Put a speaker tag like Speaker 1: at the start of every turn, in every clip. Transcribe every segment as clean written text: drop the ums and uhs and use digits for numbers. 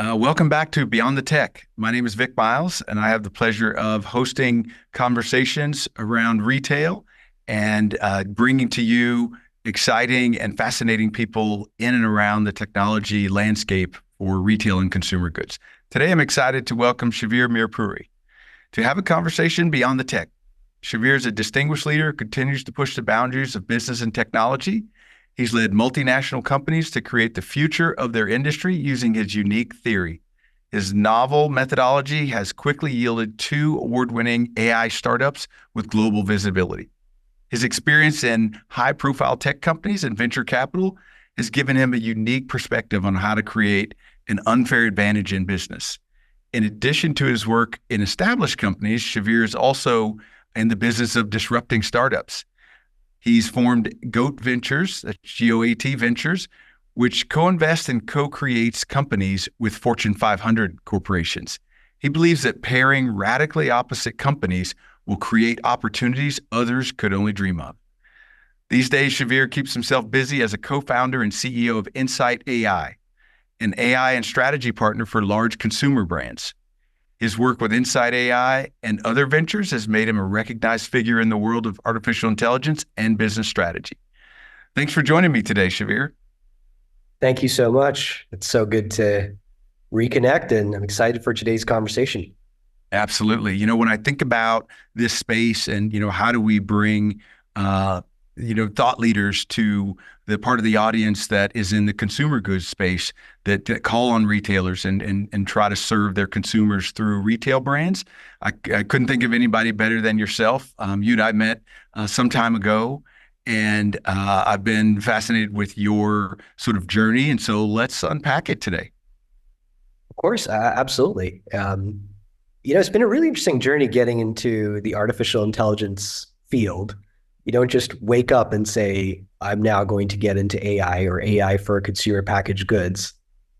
Speaker 1: Welcome back to Beyond the Tech. My name is Vic Miles, and I have the pleasure of hosting conversations around retail and bringing to you exciting and fascinating people in and around the technology landscape for retail and consumer goods. Today, I'm excited to welcome Shavir Mirpuri to have a conversation beyond the tech. Shavir is a distinguished leader who continues to push the boundaries of business and technology. He's led multinational companies to create the future of their industry using his unique theory. His novel methodology has quickly yielded 2 award-winning AI startups with global visibility. His experience in high-profile tech companies and venture capital has given him a unique perspective on how to create an unfair advantage in business. In addition to his work in established companies, Shavir is also in the business of disrupting startups. He's formed GOAT Ventures, that's GOAT Ventures, which co-invests and co-creates companies with Fortune 500 corporations. He believes that pairing radically opposite companies will create opportunities others could only dream of. These days, Shavir keeps himself busy as a co-founder and CEO of Insite AI, an AI and strategy partner for large consumer brands. His work with Insite AI and other ventures has made him a recognized figure in the world of artificial intelligence and business strategy. Thanks for joining me today, Shavir.
Speaker 2: Thank you so much. It's so good to reconnect, and I'm excited for today's conversation.
Speaker 1: Absolutely. When I think about this space and, how do we bring, thought leaders to the part of the audience that is in the consumer goods space that call on retailers and try to serve their consumers through retail brands. I couldn't think of anybody better than yourself. You and I met some time ago, and I've been fascinated with your sort of journey. And so let's unpack it today.
Speaker 2: Of course, absolutely. It's been a really interesting journey getting into the artificial intelligence field. You don't just wake up and say, I'm now going to get into AI or AI for consumer packaged goods.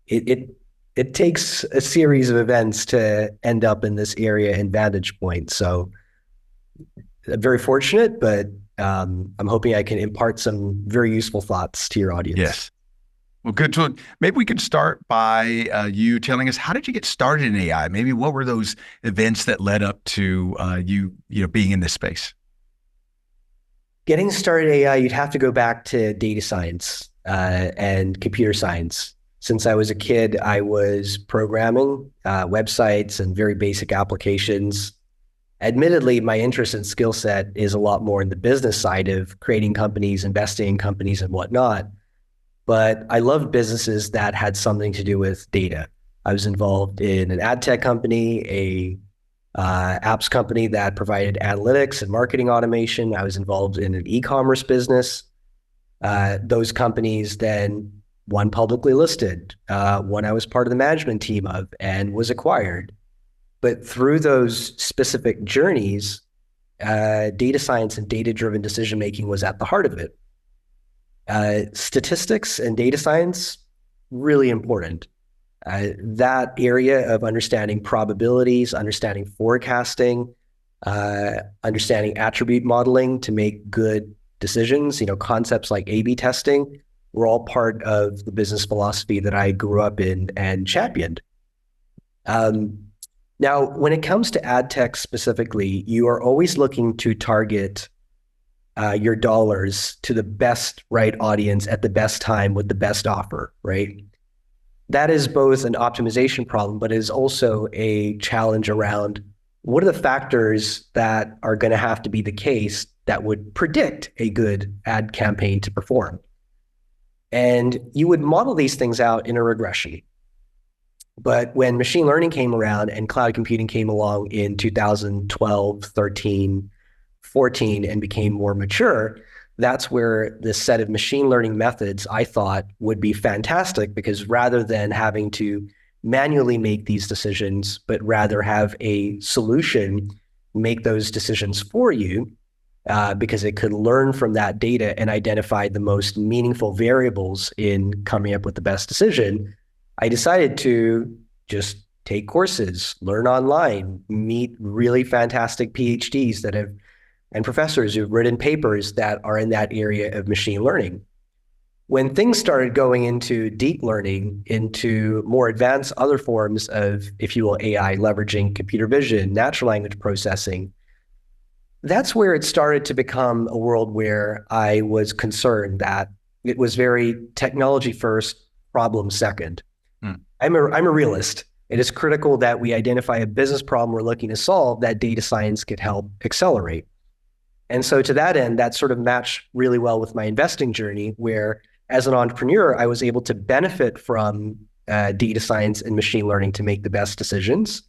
Speaker 2: It takes a series of events to end up in this area and vantage point. So I'm very fortunate, but I'm hoping I can impart some very useful thoughts to your audience.
Speaker 1: Yes. Well, good. So maybe we could start by you telling us, how did you get started in AI? Maybe what were those events that led up to you being in this space?
Speaker 2: Getting started AI, you'd have to go back to data science and computer science. Since I was a kid, I was programming websites and very basic applications. Admittedly, my interest and skill set is a lot more in the business side of creating companies, investing in companies and whatnot. But I loved businesses that had something to do with data. I was involved in an ad tech company, a apps company that provided analytics and marketing automation. I was involved in an e-commerce business. Those companies then, one publicly listed, one I was part of the management team of and was acquired. But through those specific journeys, data science and data-driven decision-making was at the heart of it. Statistics and data science, really important. That area of understanding probabilities, understanding forecasting, understanding attribute modeling to make good decisions, concepts like A/B testing were all part of the business philosophy that I grew up in and championed. Now, when it comes to ad tech specifically, you are always looking to target your dollars to the best right audience at the best time with the best offer, right? That is both an optimization problem, but is also a challenge around what are the factors that are going to have to be the case that would predict a good ad campaign to perform. And you would model these things out in a regression. But when machine learning came around and cloud computing came along in 2012, 13, 14, and became more mature, that's where this set of machine learning methods I thought would be fantastic, because rather than having to manually make these decisions, but rather have a solution make those decisions for you, because it could learn from that data and identify the most meaningful variables in coming up with the best decision, I decided to just take courses, learn online, meet really fantastic PhDs that have and professors who've written papers that are in that area of machine learning. When things started going into deep learning, into more advanced other forms of, if you will, AI, leveraging computer vision, natural language processing, that's where it started to become a world where I was concerned that it was very technology first, problem second.
Speaker 1: Hmm.
Speaker 2: I'm a realist. It is critical that we identify a business problem we're looking to solve that data science could help accelerate. And so to that end, that sort of matched really well with my investing journey, where as an entrepreneur, I was able to benefit from data science and machine learning to make the best decisions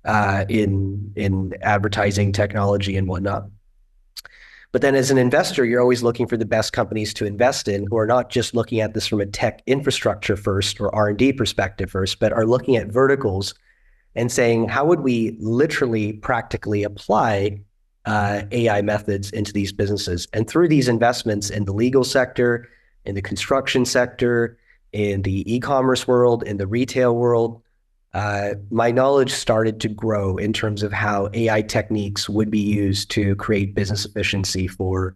Speaker 2: in advertising, technology, and whatnot. But then as an investor, you're always looking for the best companies to invest in, who are not just looking at this from a tech infrastructure first or R&D perspective first, but are looking at verticals and saying, how would we literally practically apply AI methods into these businesses? And through these investments in the legal sector, in the construction sector, in the e-commerce world, in the retail world, my knowledge started to grow in terms of how AI techniques would be used to create business efficiency for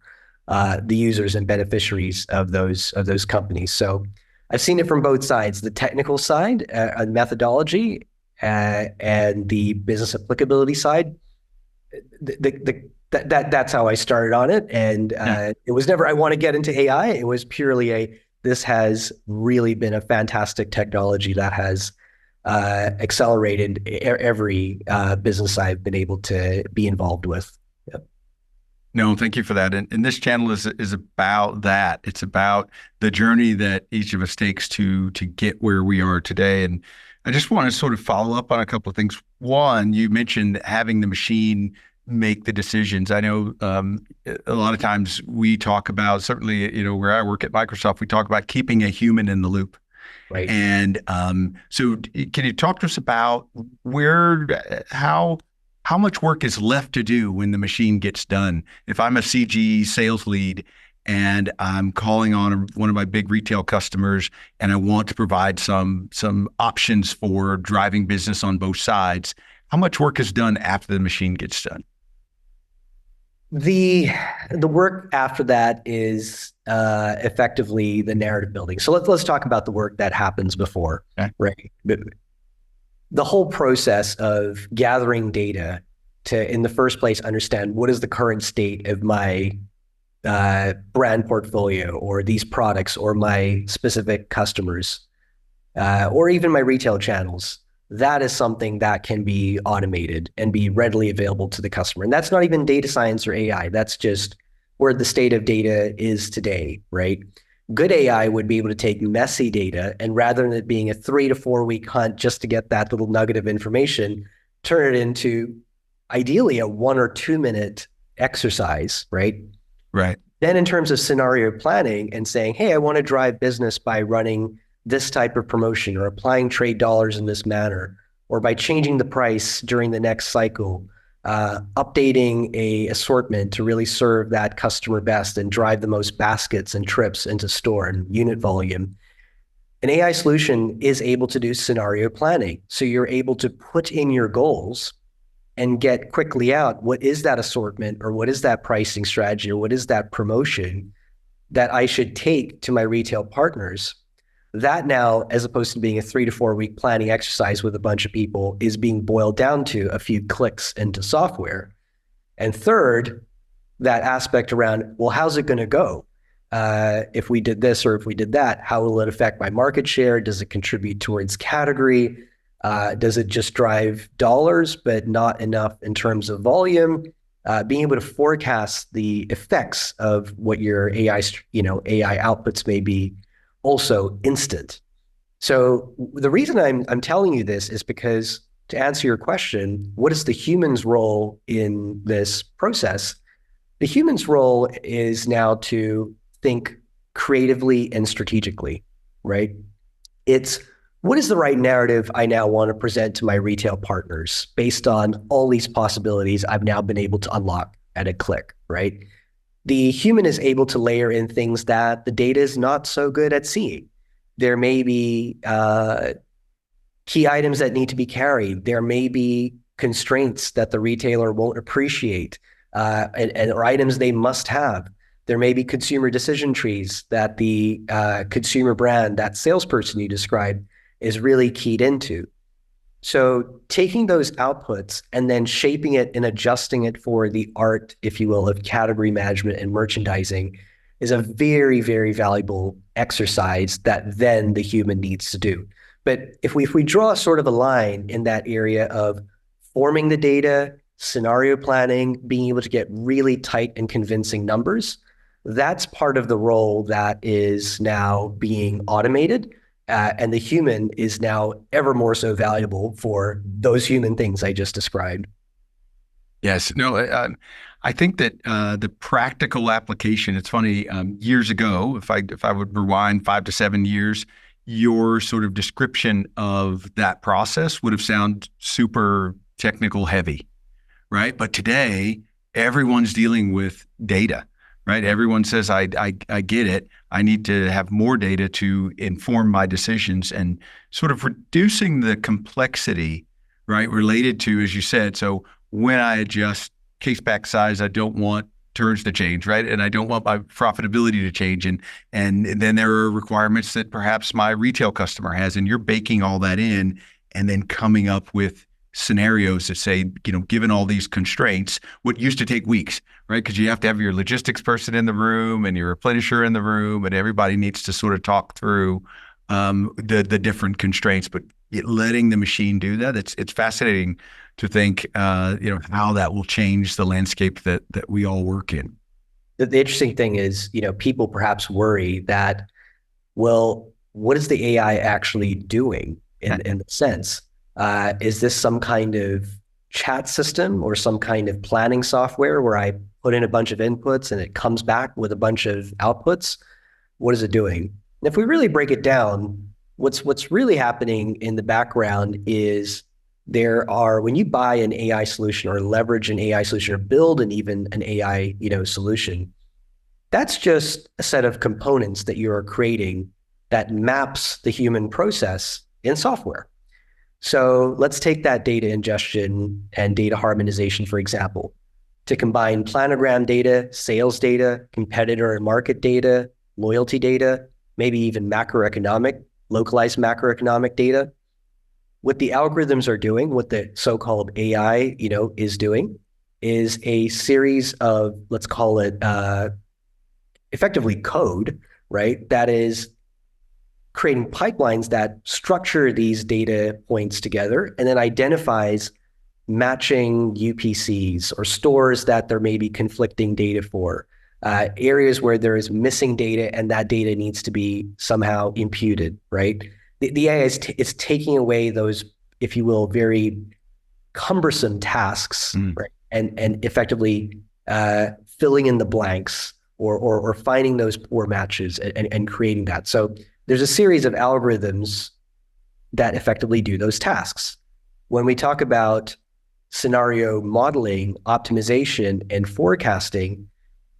Speaker 2: the users and beneficiaries of those companies. So I've seen it from both sides: the technical side, methodology, and the business applicability side. That's how I started on it, and it was never I want to get into AI. It was purely this has really been a fantastic technology that has accelerated every business I've been able to be involved with. Yep.
Speaker 1: No, thank you for that. And this channel is about that. It's about the journey that each of us takes to get where we are today. And I just want to sort of follow up on a couple of things. One, you mentioned having the machine make the decisions. I know a lot of times we talk about, certainly, where I work at Microsoft, we talk about keeping a human in the loop.
Speaker 2: Right.
Speaker 1: And so can you talk to us about how much work is left to do when the machine gets done? If I'm a CG sales lead and I'm calling on one of my big retail customers and I want to provide some options for driving business on both sides, how much work is done after the machine gets done?
Speaker 2: The work after that is effectively the narrative building. So let's talk about the work that happens before,
Speaker 1: okay.
Speaker 2: Right? The whole process of gathering data to, in the first place, understand what is the current state of my brand portfolio or these products or my specific customers or even my retail channels. That is something that can be automated and be readily available to the customer. And that's not even data science or AI. That's just where the state of data is today, right? Good AI would be able to take messy data and, rather than it being a 3 to 4 week hunt just to get that little nugget of information, turn it into ideally a 1 or 2 minute exercise, right?
Speaker 1: Right.
Speaker 2: Then in terms of scenario planning and saying, hey, I want to drive business by running this type of promotion or applying trade dollars in this manner, or by changing the price during the next cycle, updating a assortment to really serve that customer best and drive the most baskets and trips into store and unit volume. An AI solution is able to do scenario planning. So you're able to put in your goals and get quickly out, what is that assortment, or what is that pricing strategy, or what is that promotion that I should take to my retail partners. That now, as opposed to being a 3 to 4 week planning exercise with a bunch of people, is being boiled down to a few clicks into software. And third, that aspect around, well, how's it going to go? If we did this or if we did that, how will it affect my market share? Does it contribute towards category? Does it just drive dollars, but not enough in terms of volume? Being able to forecast the effects of what your AI outputs may be, also instant. So the reason I'm telling you this is because, to answer your question, what is the human's role in this process? The human's role is now to think creatively and strategically, right? It's, what is the right narrative I now want to present to my retail partners based on all these possibilities I've now been able to unlock at a click, right? The human is able to layer in things that the data is not so good at seeing. There may be key items that need to be carried. There may be constraints that the retailer won't appreciate or items they must have. There may be consumer decision trees that the consumer brand, that salesperson you described, is really keyed into. So taking those outputs and then shaping it and adjusting it for the art, if you will, of category management and merchandising is a very, very valuable exercise that then the human needs to do. But if we draw sort of a line in that area of forming the data, scenario planning, being able to get really tight and convincing numbers, that's part of the role that is now being automated. And the human is now ever more so valuable for those human things I just described.
Speaker 1: Yes. No, I think that the practical application, it's funny, years ago, if I would rewind 5 to 7 years, your sort of description of that process would have sounded super technical heavy, right? But today, everyone's dealing with data, right? Everyone says, I get it. I need to have more data to inform my decisions, and sort of reducing the complexity, right? Related to, as you said, so when I adjust case pack size, I don't want turns to change, right? And I don't want my profitability to change. And then there are requirements that perhaps my retail customer has, and you're baking all that in and then coming up with scenarios that say, given all these constraints, what used to take weeks, right? Because you have to have your logistics person in the room and your replenisher in the room, and everybody needs to sort of talk through the different constraints. But letting the machine do that, it's fascinating to think, how that will change the landscape that we all work in.
Speaker 2: The interesting thing is, people perhaps worry that, well, what is the AI actually doing in the sense? Is this some kind of chat system or some kind of planning software where I put in a bunch of inputs and it comes back with a bunch of outputs? What is it doing? And if we really break it down, what's really happening in the background is when you buy an AI solution or leverage an AI solution or build even an AI, solution, that's just a set of components that you are creating that maps the human process in software. So let's take that data ingestion and data harmonization, for example, to combine planogram data, sales data, competitor and market data, loyalty data, maybe even localized macroeconomic data. What the algorithms are doing, what the so-called AI, is doing, is a series of, let's call it effectively code, right? That is creating pipelines that structure these data points together and then identifies matching UPCs or stores that there may be conflicting data for, areas where there is missing data and that data needs to be somehow imputed, right? The AI is taking away those, if you will, very cumbersome tasks, right? And effectively filling in the blanks or finding those poor matches and creating that. So there's a series of algorithms that effectively do those tasks. When we talk about scenario modeling, optimization, and forecasting,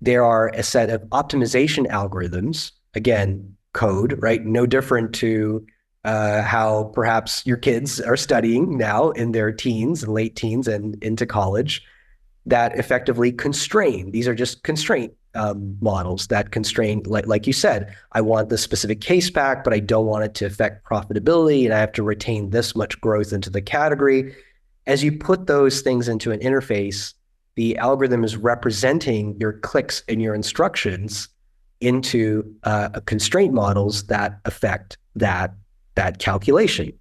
Speaker 2: there are a set of optimization algorithms, again, code, right? No different to how perhaps your kids are studying now in their teens and late teens and into college, that effectively constrain. These are just constraint models that constrain, like you said, I want this specific case pack, but I don't want it to affect profitability, and I have to retain this much growth into the category. As you put those things into an interface, the algorithm is representing your clicks and your instructions into constraint models that affect that calculation.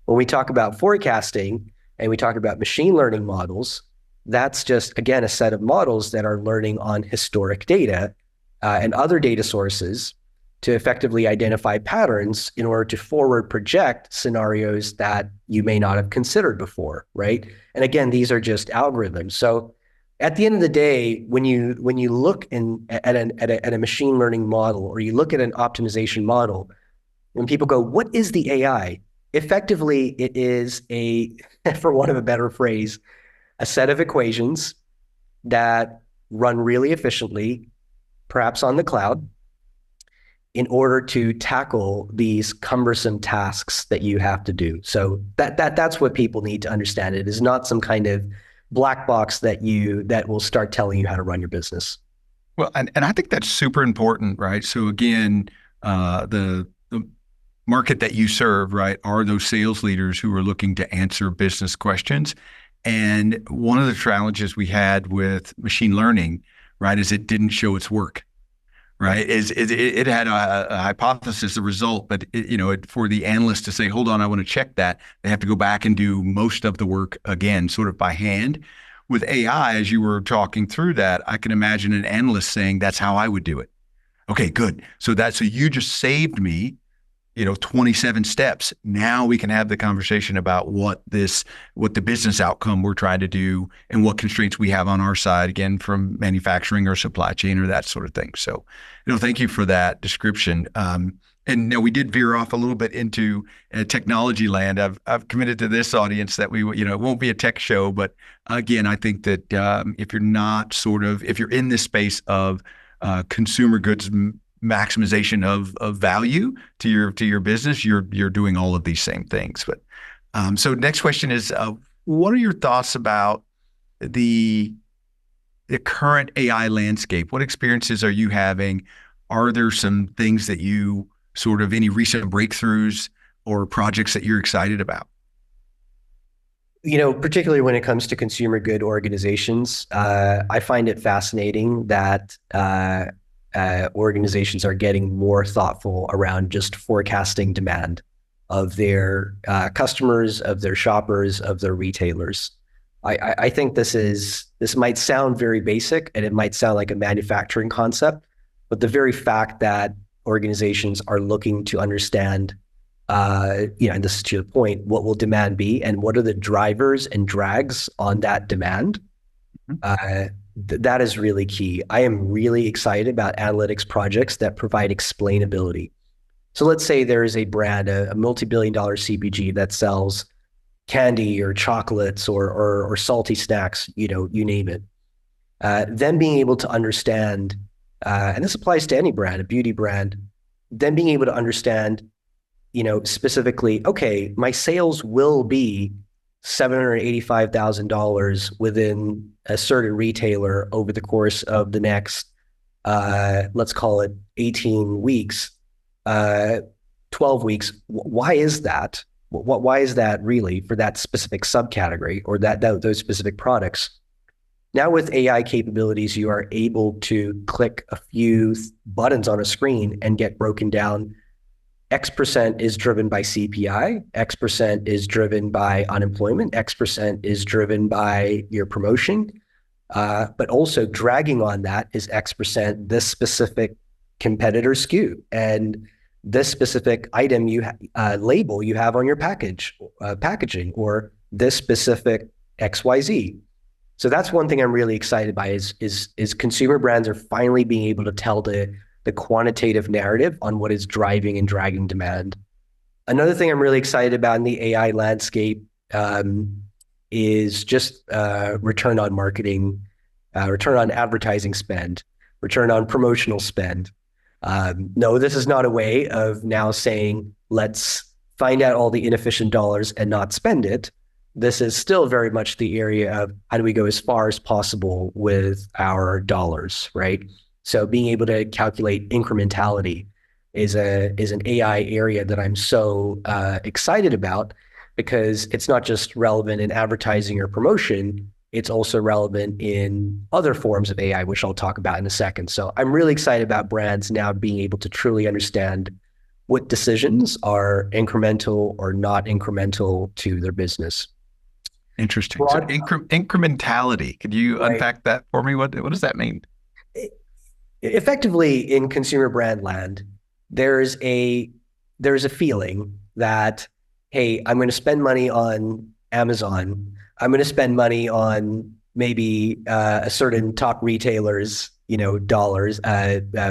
Speaker 2: When we talk about forecasting and we talk about machine learning models, that's just, again, a set of models that are learning on historic data and other data sources to effectively identify patterns in order to forward project scenarios that you may not have considered before, right? And again, these are just algorithms. So at the end of the day, when you look at a machine learning model or you look at an optimization model, when people go, what is the AI? Effectively, it is for want of a better phrase, a set of equations that run really efficiently, perhaps on the cloud, in order to tackle these cumbersome tasks that you have to do. So that's what people need to understand. It is not some kind of black box that will start telling you how to run your business.
Speaker 1: Well, and I think that's super important, right? So again, the market that you serve, right, are those sales leaders who are looking to answer business questions. And one of the challenges we had with machine learning, right, is it didn't show its work, right? It had a hypothesis, a result, but for the analyst to say, "Hold on, I want to check that," they have to go back and do most of the work again, sort of by hand. With AI, as you were talking through that, I can imagine an analyst saying, "That's how I would do it." Okay, good. So you just saved me 27 steps. Now we can have the conversation about what the business outcome we're trying to do and what constraints we have on our side, again, from manufacturing or supply chain or that sort of thing. So, thank you for that description. And we did veer off a little bit into technology land. I've committed to this audience that it won't be a tech show, but again, I think that if you're in this space of consumer goods maximization of value to your business, you're doing all of these same things. But so next question is, what are your thoughts about the current AI landscape? What experiences are you having? Are there some things that you any recent breakthroughs or projects that you're excited about?
Speaker 2: Particularly when it comes to consumer good organizations, I find it fascinating that organizations are getting more thoughtful around just forecasting demand of their customers, of their shoppers, of their retailers. I think this might sound very basic and it might sound like a manufacturing concept, but the very fact that organizations are looking to understand, and this is to the point, what will demand be and what are the drivers and drags on that demand? That is really key. I am really excited about analytics projects that provide explainability. So let's say there is a brand, a multi-billion-dollar CPG that sells candy or chocolates or salty snacks, you name it. Them being able to understand, and this applies to any brand, a beauty brand, them being able to understand, specifically, okay, my sales will be $785,000 within a certain retailer over the course of the next, let's call it 18 weeks, 12 weeks. Why is that? Why is that really for that specific subcategory or those specific products? Now with AI capabilities, you are able to click a few buttons on a screen and get broken down. X% is driven by CPI, X% is driven by unemployment, X% is driven by your promotion, but also dragging on that is X% this specific competitor SKU and this specific item label you have on your packaging, or this specific XYZ. So that's one thing I'm really excited by is consumer brands are finally being able to tell the quantitative narrative on what is driving and dragging demand. Another thing I'm really excited about in the AI landscape is just return on marketing, return on advertising spend, return on promotional spend. No, this is not a way of now saying, let's find out all the inefficient dollars and not spend it. This is still very much the area of how do we go as far as possible with our dollars, right? So being able to calculate incrementality is an AI area that I'm so excited about, because it's not just relevant in advertising or promotion, it's also relevant in other forms of AI, which I'll talk about in a second. So I'm really excited about brands now being able to truly understand what decisions are incremental or not incremental to their business.
Speaker 1: Interesting. So incrementality, could you unpack that for me? What does that mean?
Speaker 2: Effectively, in consumer brand land, there's a feeling that, hey, I'm going to spend money on Amazon. I'm going to spend money on maybe a certain top retailers, dollars,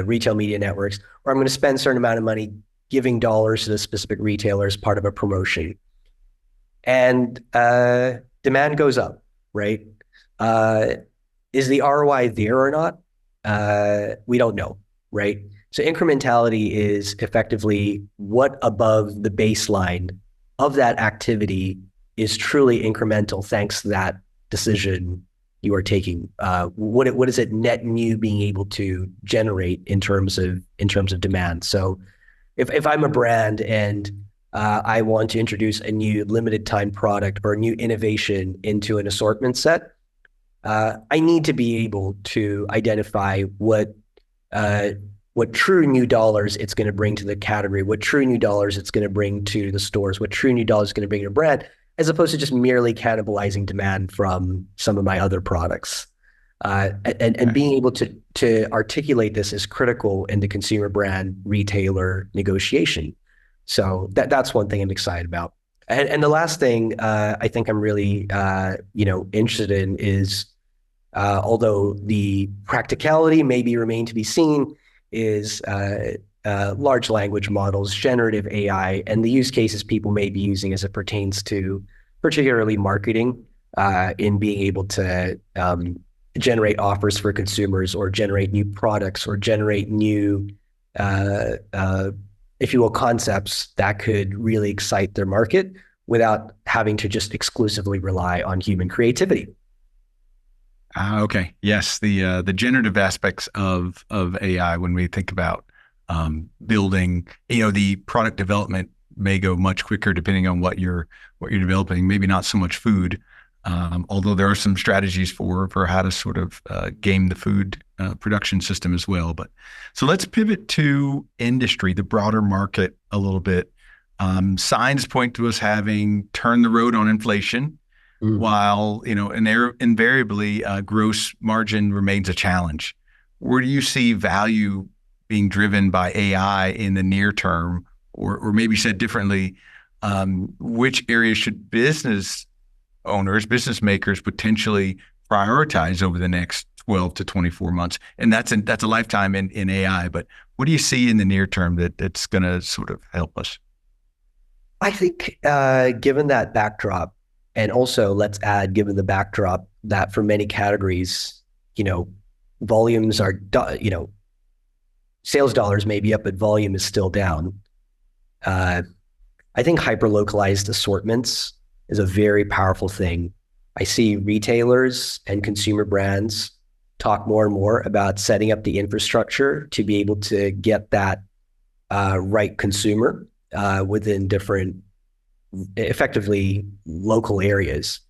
Speaker 2: retail media networks, or I'm going to spend a certain amount of money giving dollars to the specific retailer as part of a promotion. And demand goes up, right? Is the ROI there or not? We don't know, right? So incrementality is effectively what above the baseline of that activity is truly incremental thanks to that decision, you are taking? What is it net new being able to generate in terms of demand? So if I'm a brand and I want to introduce a new limited time product or a new innovation into an assortment set, I need to be able to identify what true new dollars it's going to bring to the category, what true new dollars it's going to bring to the stores, what true new dollars it's going to bring to a brand, as opposed to just merely cannibalizing demand from some of my other products. And being able to articulate this is critical in the consumer brand retailer negotiation. So that's one thing I'm excited about. And the last thing I think I'm really interested in is, although the practicality maybe remain to be seen, is large language models, generative AI, and the use cases people may be using as it pertains to particularly marketing in being able to generate offers for consumers or generate new products or generate new, if you will, concepts that could really excite their market without having to just exclusively rely on human creativity.
Speaker 1: Okay. Yes, the generative aspects of AI when we think about building, the product development may go much quicker depending on what you're developing. Maybe not so much food, although there are some strategies for how to sort of game the food production system as well. But so let's pivot to industry, the broader market a little bit. Signs point to us having turned the road on inflation. While, invariably gross margin remains a challenge. Where do you see value being driven by AI in the near term? Or maybe said differently, which areas should business owners, business makers potentially prioritize over the next 12 to 24 months? And that's a lifetime in AI, but what do you see in the near term that's going to sort of help us?
Speaker 2: I think given that backdrop, and also let's add, given the backdrop that for many categories, volumes are, sales dollars may be up, but volume is still down. I think hyper-localized assortments is a very powerful thing. I see retailers and consumer brands talk more and more about setting up the infrastructure to be able to get that right consumer within different, effectively local areas.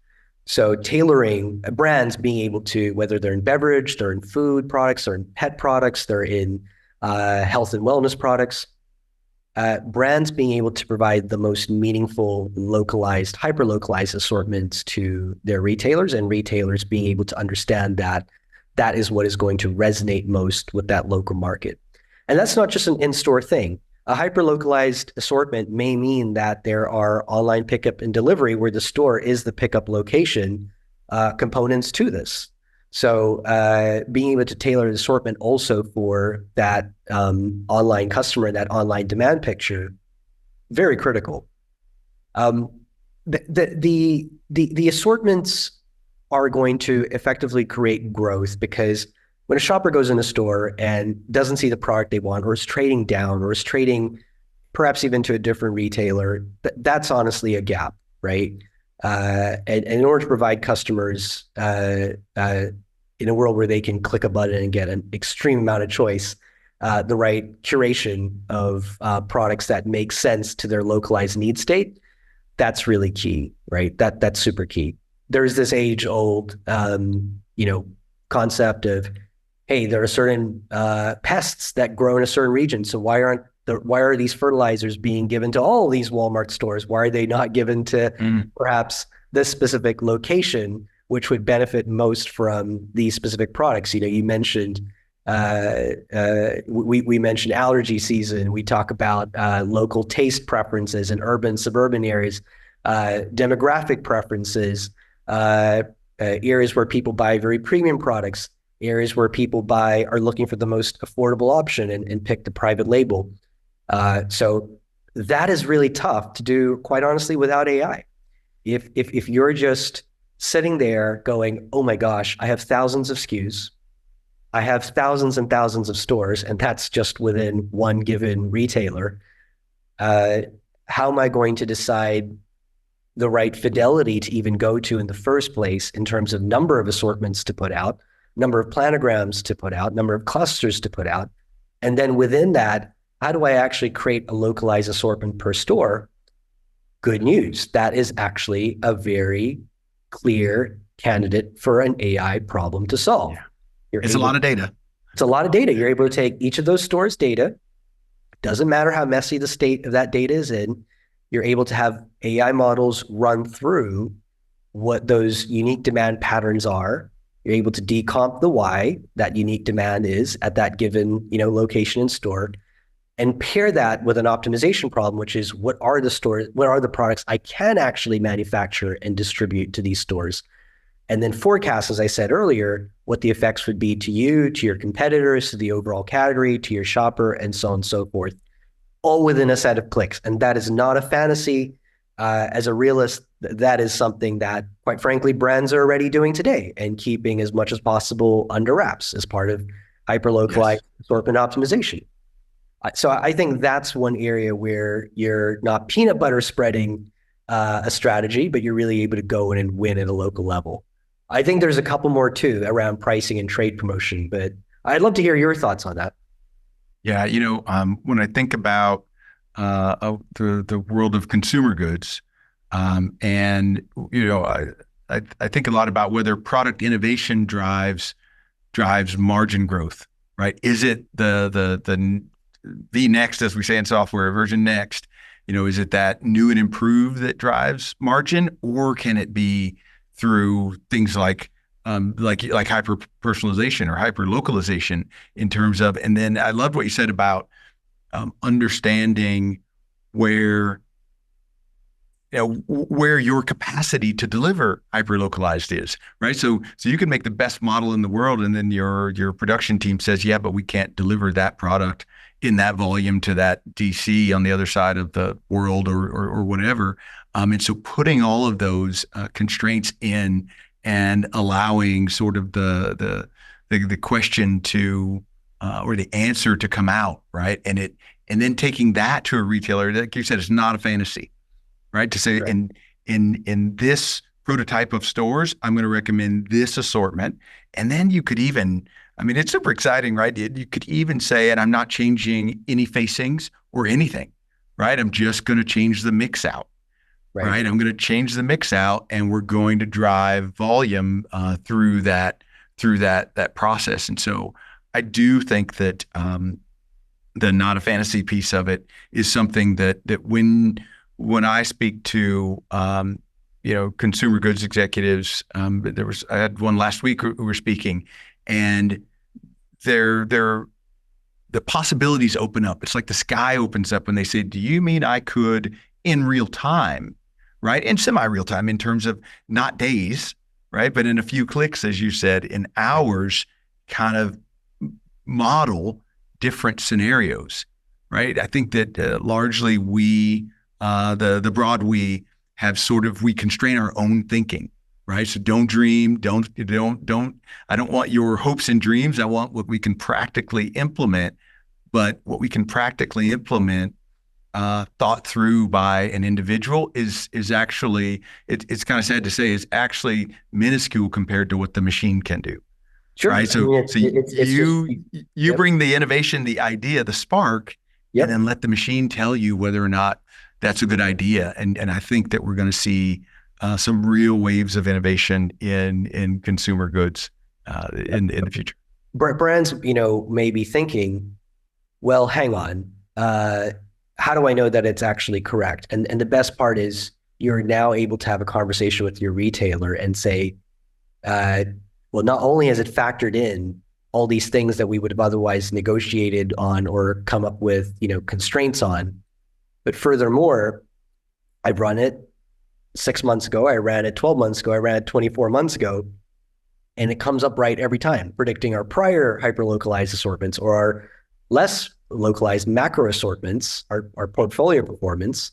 Speaker 2: So tailoring brands being able to, whether they're in beverage, they're in food products, they're in pet products, they're in health and wellness products, brands being able to provide the most meaningful, localized, hyper-localized assortments to their retailers, and retailers being able to understand that that is what is going to resonate most with that local market. And that's not just an in-store thing. A hyper-localized assortment may mean that there are online pickup and delivery where the store is the pickup location components to this. So being able to tailor the assortment also for that online customer, that online demand picture, very critical. The assortments are going to effectively create growth, because when a shopper goes in a store and doesn't see the product they want, or is trading down, or is trading perhaps even to a different retailer, that's honestly a gap, right? And in order to provide customers in a world where they can click a button and get an extreme amount of choice, the right curation of products that make sense to their localized need state, that's really key, right? That's super key. There's this age-old, concept of, hey, there are certain pests that grow in a certain region. So why are these fertilizers being given to all these Walmart stores? Why are they not given to perhaps this specific location, which would benefit most from these specific products? You mentioned we mentioned allergy season. We talk about local taste preferences in urban, suburban areas, demographic preferences, areas where people buy very premium products, areas where people are looking for the most affordable option and pick the private label. So that is really tough to do, quite honestly, without AI. If you're just sitting there going, oh my gosh, I have thousands of SKUs, I have thousands and thousands of stores, and that's just within one given retailer, how am I going to decide the right fidelity to even go to in the first place in terms of number of assortments to put out, number of planograms to put out, number of clusters to put out. And then within that, how do I actually create a localized assortment per store? Good news. That is actually a very clear candidate for an AI problem to solve.
Speaker 1: Yeah. It's a lot of data.
Speaker 2: It's a lot of data. You're able to take each of those stores' data. Doesn't matter how messy the state of that data is in. You're able to have AI models run through what those unique demand patterns are. You're able to decomp the why that unique demand is at that given, location and store, and pair that with an optimization problem, which is what are the products I can actually manufacture and distribute to these stores? And then forecast, as I said earlier, what the effects would be to you, to your competitors, to the overall category, to your shopper, and so on and so forth, all within a set of clicks. And that is not a fantasy. As a realist, that is something that, quite frankly, brands are already doing today and keeping as much as possible under wraps as part of hyper-localized assortment optimization. So I think that's one area where you're not peanut butter spreading a strategy, but you're really able to go in and win at a local level. I think there's a couple more too around pricing and trade promotion, but I'd love to hear your thoughts on that.
Speaker 1: Yeah, when I think about the world of consumer goods, and I think a lot about whether product innovation drives margin growth, right? Is it the next, as we say in software, version next? Is it that new and improved that drives margin, or can it be through things like hyper personalization or hyper localization in terms of? And then I loved what you said about understanding where your capacity to deliver hyper localized is, right? So you can make the best model in the world, and then your production team says, yeah, but we can't deliver that product in that volume to that DC on the other side of the world or whatever. And so putting all of those constraints in and allowing sort of the question to or the answer to come out, right? And then taking that to a retailer, like you said, it's not a fantasy, right? To say, right, in this prototype of stores, I'm going to recommend this assortment. And then you could even, it's super exciting, right? You could even say, and I'm not changing any facings or anything, right? I'm just going to change the mix out, right? I'm going to change the mix out, and we're going to drive volume through that process. And so I do think that the not a fantasy piece of it is something that when I speak to consumer goods executives, I had one last week who were speaking, and the possibilities open up. It's like the sky opens up when they say, do you mean I could in real time, right? In semi-real time, in terms of not days, right? But in a few clicks, as you said, in hours, kind of model different scenarios, right? I think that largely we, the broad we, have sort of, we constrain our own thinking, right? So don't dream, don't, I don't want your hopes and dreams. I want what we can practically implement, but what we can practically implement thought through by an individual is actually, it's kind of sad to say, is actually minuscule compared to what the machine can do.
Speaker 2: Sure.
Speaker 1: Right. So, you bring the innovation, the idea, the spark, and then let the machine tell you whether or not that's a good idea. And I think that we're going to see some real waves of innovation in consumer goods in the future.
Speaker 2: Brands, may be thinking, well, hang on, how do I know that it's actually correct? And the best part is you're now able to have a conversation with your retailer and say, well, not only has it factored in all these things that we would have otherwise negotiated on or come up with, constraints on, but furthermore, I've run it 6 months ago, I ran it 12 months ago, I ran it 24 months ago, and it comes up right every time, predicting our prior hyper-localized assortments or our less localized macro assortments, our portfolio performance,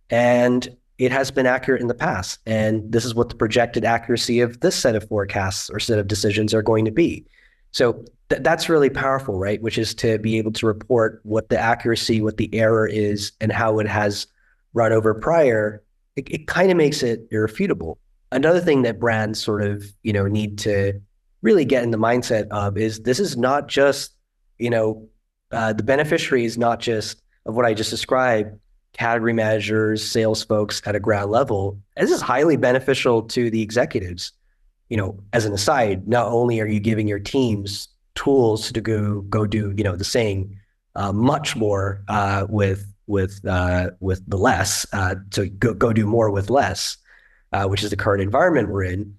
Speaker 2: and it has been accurate in the past. And this is what the projected accuracy of this set of forecasts or set of decisions are going to be. So that's really powerful, right? Which is to be able to report what the accuracy, what the error is, and how it has run over prior, it kind of makes it irrefutable. Another thing that brands sort of, need to really get in the mindset of is this is not just, the beneficiary is not just of what I just described, category managers, sales folks at a ground level. This is highly beneficial to the executives. As an aside, not only are you giving your teams tools to go do, the same, much more with the less, to go do more with less, which is the current environment we're in.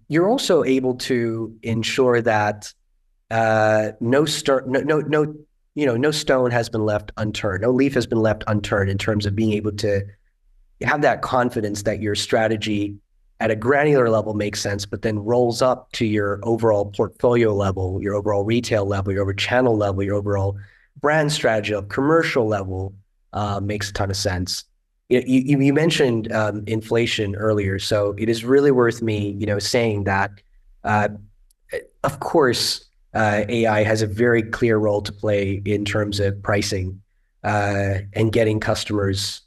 Speaker 2: You're also able to ensure that no stone has been left unturned, no leaf has been left unturned in terms of being able to have that confidence that your strategy at a granular level makes sense, but then rolls up to your overall portfolio level, your overall retail level, your overall channel level, your overall brand strategy of commercial level, makes a ton of sense. You mentioned inflation earlier, so it is really worth me, saying that, uh, of course, AI has a very clear role to play in terms of pricing, and getting customers,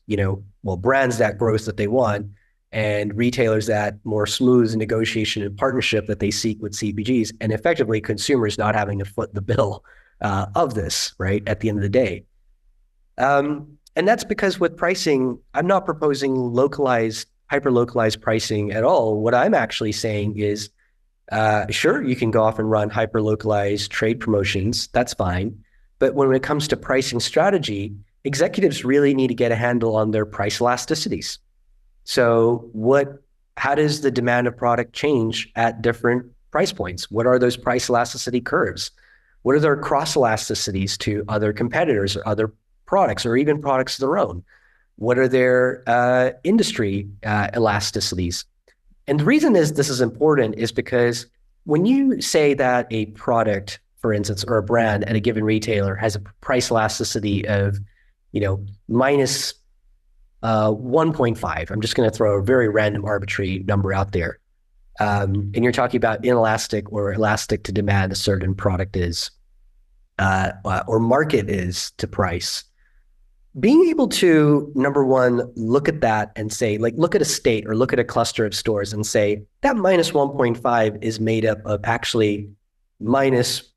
Speaker 2: brands that growth that they want, and retailers that more smooth negotiation and partnership that they seek with CPGs, and effectively consumers not having to foot the bill of this, right, at the end of the day. And that's because with pricing, I'm not proposing hyper-localized pricing at all. What I'm actually saying is, sure, you can go off and run hyper-localized trade promotions. That's fine. But when it comes to pricing strategy, executives really need to get a handle on their price elasticities. So how does the demand of product change at different price points? What are those price elasticity curves? What are their cross elasticities to other competitors or other products, or even products of their own? What are their industry elasticities? And the reason this is important is because when you say that a product, for instance, or a brand at a given retailer has a price elasticity of, minus 1.5, I'm just going to throw a very random arbitrary number out there. And you're talking about inelastic or elastic to demand a certain product is, or market is to price. Being able to, number one, look at that and say, look at a state or look at a cluster of stores and say that minus 1.5 is made up of actually minus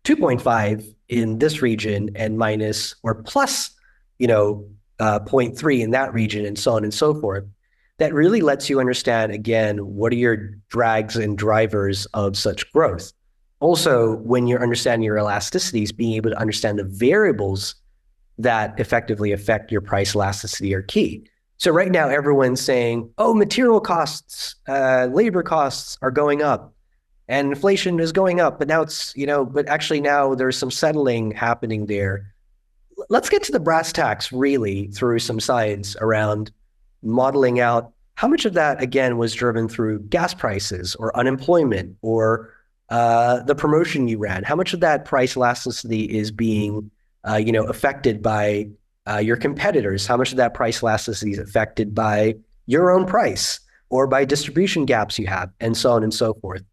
Speaker 2: 2.5 in this region and minus or plus, 0.3 in that region, and so on and so forth. That really lets you understand, again, what are your drags and drivers of such growth. Also, when you're understanding your elasticities, being able to understand the variables that effectively affect your price elasticity are key. So right now, everyone's saying, oh, material costs, labor costs are going up and inflation is going up, but now it's, but actually now there's some settling happening there. Let's get to the brass tacks really through some science around modeling out how much of that, again, was driven through gas prices or unemployment or the promotion you ran. How much of that price elasticity is being affected by your competitors? How much of that price elasticity is affected by your own price or by distribution gaps you have, and so on and so forth?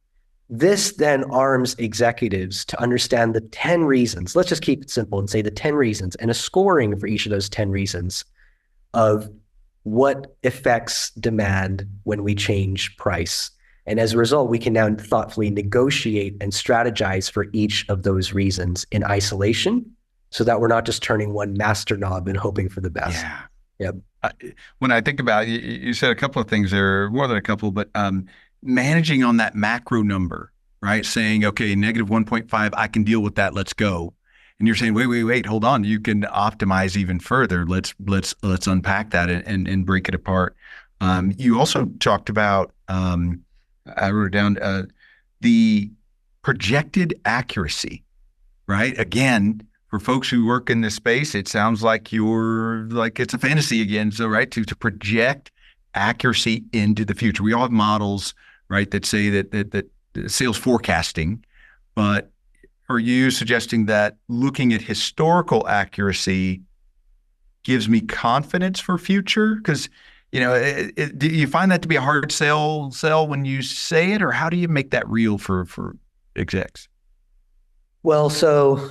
Speaker 2: This then arms executives to understand the 10 reasons. Let's just keep it simple and say the 10 reasons and a scoring for each of those 10 reasons of what affects demand when we change price. And as a result, we can now thoughtfully negotiate and strategize for each of those reasons in isolation, so that we're not just turning one master knob and hoping for the best.
Speaker 1: Yeah.
Speaker 2: Yep.
Speaker 1: When I think about it, you said a couple of things there, more than a couple, but managing on that macro number, right? Saying, okay, negative 1.5, I can deal with that. Let's go. And you're saying, wait, hold on. You can optimize even further. Let's unpack that and break it apart. You also talked about, I wrote it down, the projected accuracy, right? Again, for folks who work in this space, it sounds like it's a fantasy again. So, right, to project accuracy into the future. We all have models, right, that say that sales forecasting, but are you suggesting that looking at historical accuracy gives me confidence for future? Because, do you find that to be a hard sell when you say it, or how do you make that real for execs?
Speaker 2: Well, so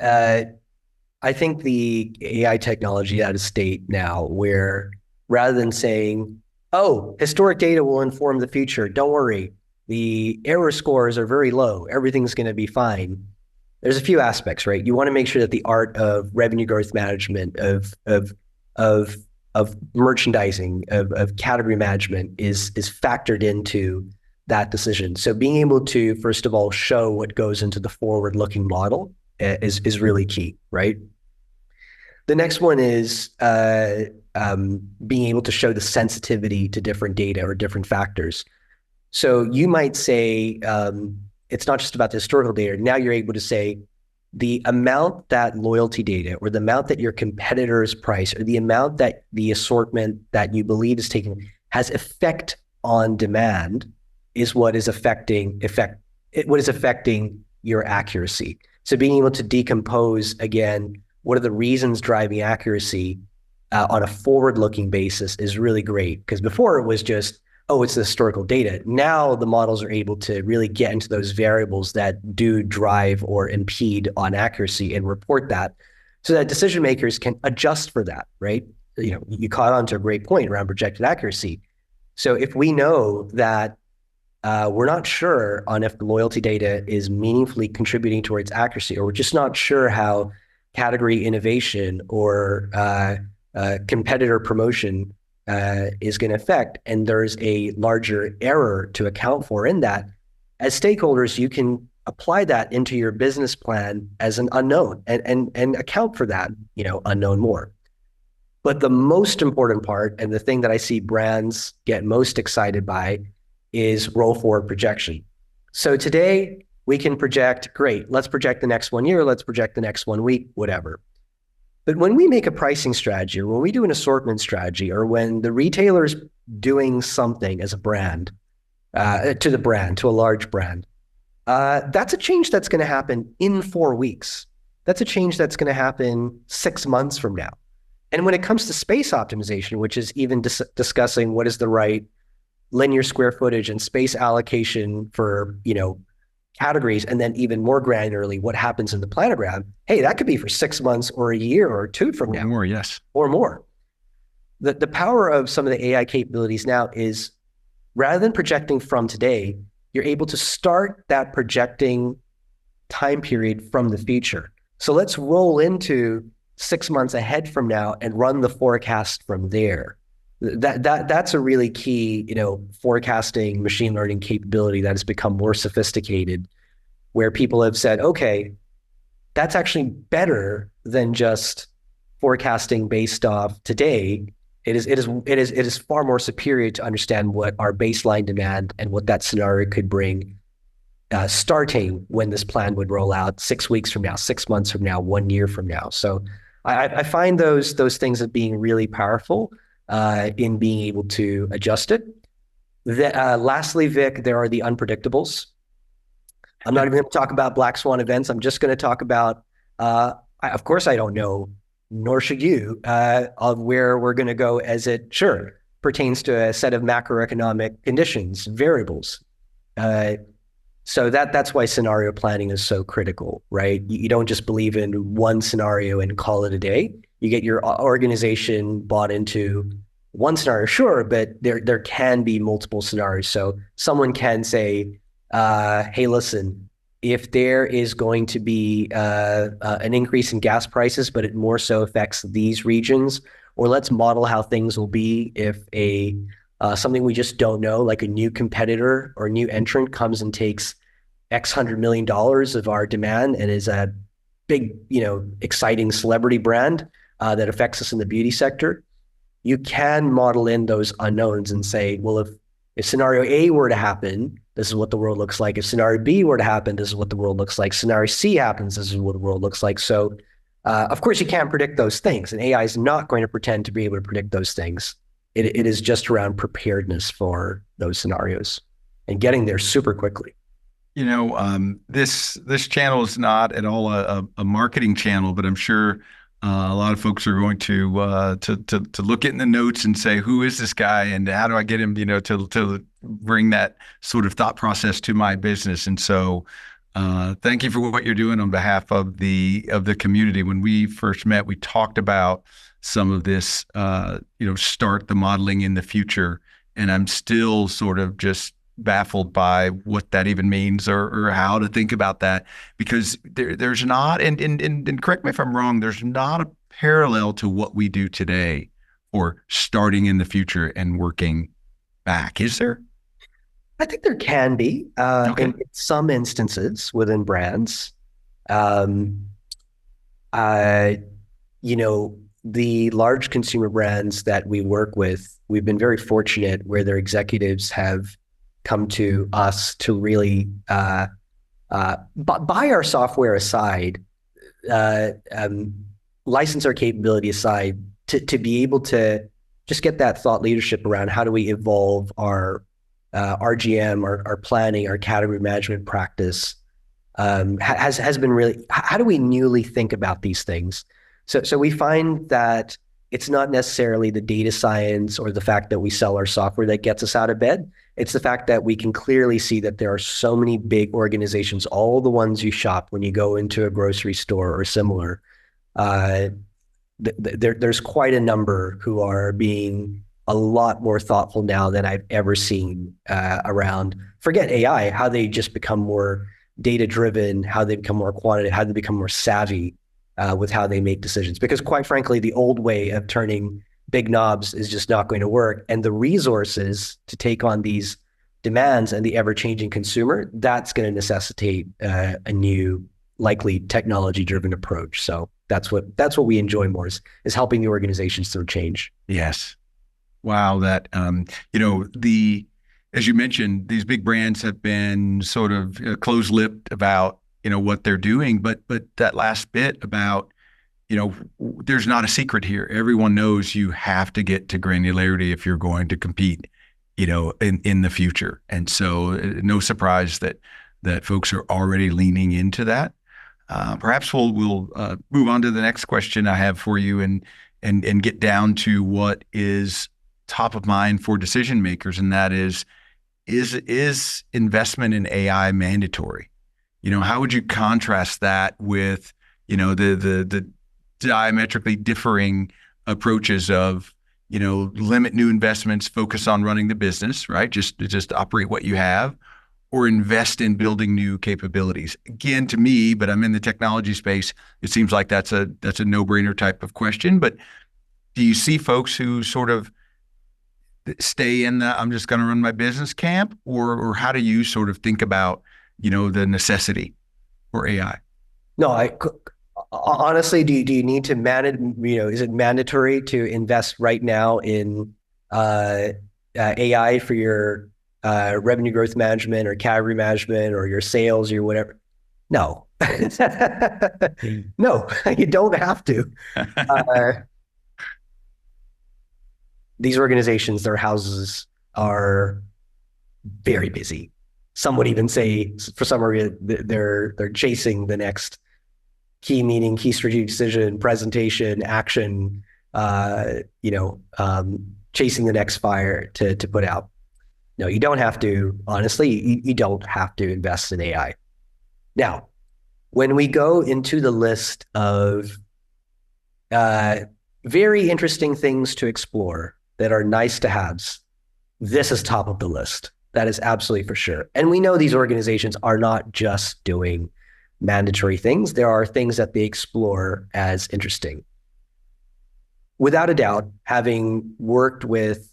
Speaker 2: I think the AI technology out of state now where rather than saying, oh, historic data will inform the future. Don't worry. The error scores are very low. Everything's going to be fine. There's a few aspects, right? You want to make sure that the art of revenue growth management, of merchandising, of category management is factored into that decision. So being able to, first of all, show what goes into the forward-looking model is really key, right? The next one is being able to show the sensitivity to different data or different factors. So you might say it's not just about the historical data. Now you're able to say the amount that loyalty data or the amount that your competitors price or the amount that the assortment that you believe is taking has effect on demand is what is affecting your accuracy. So being able to decompose, again, what are the reasons driving accuracy on a forward-looking basis is really great. Because before it was just, oh, it's the historical data. Now the models are able to really get into those variables that do drive or impede on accuracy and report that so that decision makers can adjust for that, right? You know, you caught on to a great point around projected accuracy. So if we know that we're not sure on if the loyalty data is meaningfully contributing towards accuracy, or we're just not sure how category innovation or competitor promotion is going to affect, and there's a larger error to account for in that, as stakeholders, you can apply that into your business plan as an unknown and account for that, unknown more. But the most important part, and the thing that I see brands get most excited by, is roll forward projection. So today we can project, great, let's project the next 1 year, let's project the next 1 week, whatever. But when we make a pricing strategy, or when we do an assortment strategy, or when the retailer's doing something as a brand, to a large brand, that's a change that's going to happen in 4 weeks. That's a change that's going to happen 6 months from now. And when it comes to space optimization, which is even discussing what is the right linear square footage and space allocation for, categories, and then even more granularly, what happens in the planogram, hey, that could be for 6 months or a year or two from now.
Speaker 1: Or more, yes.
Speaker 2: Or more. The power of some of the AI capabilities now is, rather than projecting from today, you're able to start that projecting time period from the future. So let's roll into 6 months ahead from now and run the forecast from there. That's a really key, forecasting machine learning capability that has become more sophisticated, where people have said, okay, that's actually better than just forecasting based off today. It is far more superior to understand what our baseline demand and what that scenario could bring, starting when this plan would roll out 6 weeks from now, 6 months from now, 1 year from now. So I find those things as being really powerful in being able to adjust it. Lastly, Vic, there are the unpredictables. I'm not even going to talk about black swan events. I'm just going to talk about, of course, I don't know, nor should you, of where we're going to go as it pertains to a set of macroeconomic conditions, variables. So that's why scenario planning is so critical, right? You don't just believe in one scenario and call it a day. You get your organization bought into one scenario, but there can be multiple scenarios. So someone can say, hey, listen, if there is going to be an increase in gas prices, but it more so affects these regions, or let's model how things will be if something we just don't know, like a new competitor or a new entrant comes and takes X $100 million of our demand and is a big, exciting celebrity brand that affects us in the beauty sector. You can model in those unknowns and say, well, if scenario A were to happen, this is what the world looks like. If scenario B were to happen, this is what the world looks like. Scenario C happens, this is what the world looks like. So, of course, you can't predict those things, and AI is not going to pretend to be able to predict those things. It is just around preparedness for those scenarios and getting there super quickly.
Speaker 1: This channel is not at all a marketing channel, but I'm sure a lot of folks are going to look in the notes and say, who is this guy and how do I get him, to bring that sort of thought process to my business. And so thank you for what you're doing on behalf of the community. When we first met, we talked about some of this, start the modeling in the future. And I'm still sort of just baffled by what that even means or how to think about that, because there's not, and correct me if I'm wrong, there's not a parallel to what we do today or starting in the future and working back. Is there?
Speaker 2: I think there can be
Speaker 1: Okay.
Speaker 2: in some instances within brands. Um, uh, the large consumer brands that we work with, we've been very fortunate where their executives have come to us to really buy our software aside, uh, um, license our capability aside, to be able to just get that thought leadership around how do we evolve our RGM, our planning, our category management practice, has been really, how do we newly think about these things? So we find that it's not necessarily the data science or the fact that we sell our software that gets us out of bed. It's the fact that we can clearly see that there are so many big organizations, all the ones you shop when you go into a grocery store or similar. Uh, there's quite a number who are being a lot more thoughtful now than I've ever seen around, forget AI, how they just become more data driven, how they become more quantitative, how they become more savvy with how they make decisions. Because quite frankly, the old way of turning big knobs is just not going to work. And the resources to take on these demands and the ever-changing consumer, that's going to necessitate a new, likely technology-driven approach. So that's what we enjoy more is helping the organizations through change.
Speaker 1: Yes. Wow. That, as you mentioned, these big brands have been sort of close-lipped about, what they're doing, but that last bit about, there's not a secret here. Everyone knows you have to get to granularity if you're going to compete, in the future. And so no surprise that folks are already leaning into that. Perhaps we'll move on to the next question I have for you and get down to what is top of mind for decision makers, and that is investment in AI mandatory? How would you contrast that with the diametrically differing approaches of limit new investments, focus on running the business, right? Just operate what you have, or invest in building new capabilities? Again, to me, but I'm in the technology space, it seems like that's a no-brainer type of question. But do you see folks who sort of stay in the I'm just going to run my business camp, or how do you sort of think about the necessity for AI?
Speaker 2: No, honestly, do you need to manage? Is it mandatory to invest right now in AI for your revenue growth management or category management or your sales or whatever? No, no, you don't have to. Uh, these organizations, their houses are very busy. Some would even say, for some reason, they're chasing the next key meeting, key strategic decision, presentation, action. Chasing the next fire to put out. No, you don't have to. Honestly, you don't have to invest in AI. Now, when we go into the list of very interesting things to explore that are nice to haves, this is top of the list. That is absolutely for sure. And we know these organizations are not just doing mandatory things. There are things that they explore as interesting. Without a doubt, having worked with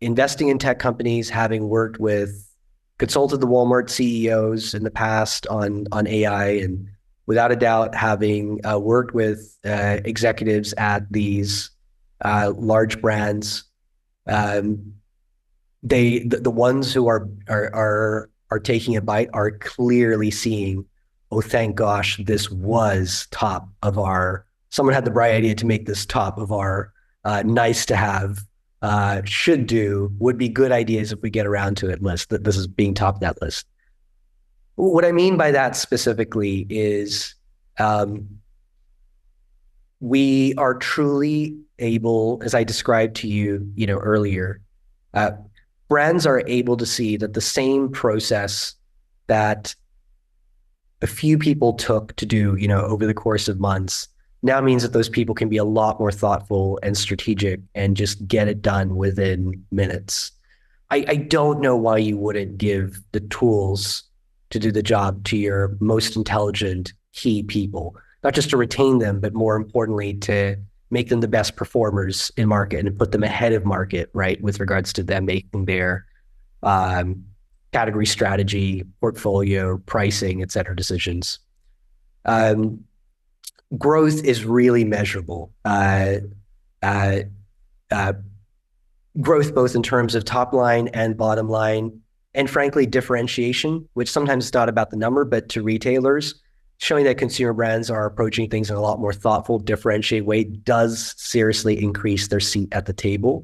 Speaker 2: investing in tech companies, having worked with consulted the Wal Mart CEOs in the past on AI, and without a doubt, having worked with executives at these large brands, the ones who are taking a bite are clearly seeing, oh, thank gosh, this was top of our. Someone had the bright idea to make this top of our nice to have, should do, would be good ideas if we get around to it list. That this is being top of that list. What I mean by that specifically is we are truly able, as I described to you, earlier, brands are able to see that the same process that a few people took to do, over the course of months, now means that those people can be a lot more thoughtful and strategic and just get it done within minutes. I don't know why you wouldn't give the tools to do the job to your most intelligent key people, not just to retain them, but more importantly, to make them the best performers in market and put them ahead of market, right, with regards to them making their um, category strategy, portfolio, pricing, et cetera, decisions. Um, Growth is really measurable. Uh, uh, Growth both in terms of top line and bottom line, and frankly, differentiation, which sometimes is not about the number, but to retailers, showing that consumer brands are approaching things in a lot more thoughtful, differentiated way does seriously increase their seat at the table,